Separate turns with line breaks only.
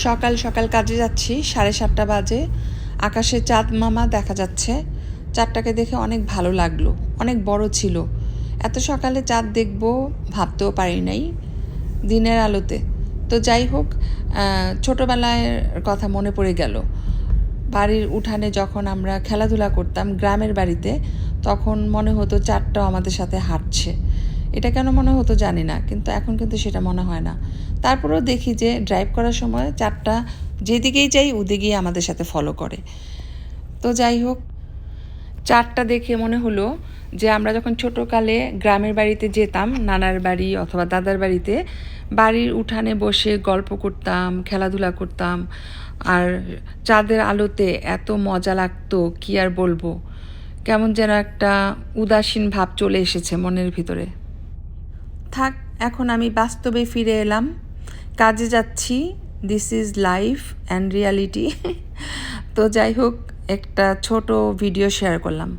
সকাল সকাল কাজে যাচ্ছি, 7:30 বাজে। আকাশে চাঁদ মামা দেখা যাচ্ছে। চাঁদটাকে দেখে অনেক ভালো লাগলো, অনেক বড় ছিল। এত সকালে চাঁদ দেখব ভাবতেও পারি নাই দিনের আলোতে। তো যাই হোক, ছোটোবেলার কথা মনে পড়ে গেল। বাড়ির উঠানে যখন আমরা খেলাধুলা করতাম গ্রামের বাড়িতে, তখন মনে হতো চাঁদটাও আমাদের সাথে হাঁটছে। এটা কেন মনে হতো জানি না, কিন্তু এখন কিন্তু সেটা মনে হয় না। তারপরেও দেখি যে ড্রাইভ করার সময় চাঁদটা যেদিকেই যাই ওদিকেই আমাদের সাথে ফলো করে। তো যাই হোক, চাঁদটা দেখে মনে হলো যে আমরা যখন ছোটোকালে গ্রামের বাড়িতে যেতাম, নানার বাড়ি অথবা দাদার বাড়িতে, বাড়ির উঠানে বসে গল্প করতাম, খেলাধুলা করতাম, আর চাঁদের আলোতে এত মজা লাগতো কি আর বলবো। কেমন যেন একটা উদাসীন ভাব চলে এসেছে মনের ভিতরে। থাক, এখন আমি বাস্তবে ফিরে এলাম, কাজে যাচ্ছি। This is life and reality. তো যাই হোক, একটা ছোট ভিডিও শেয়ার করলাম।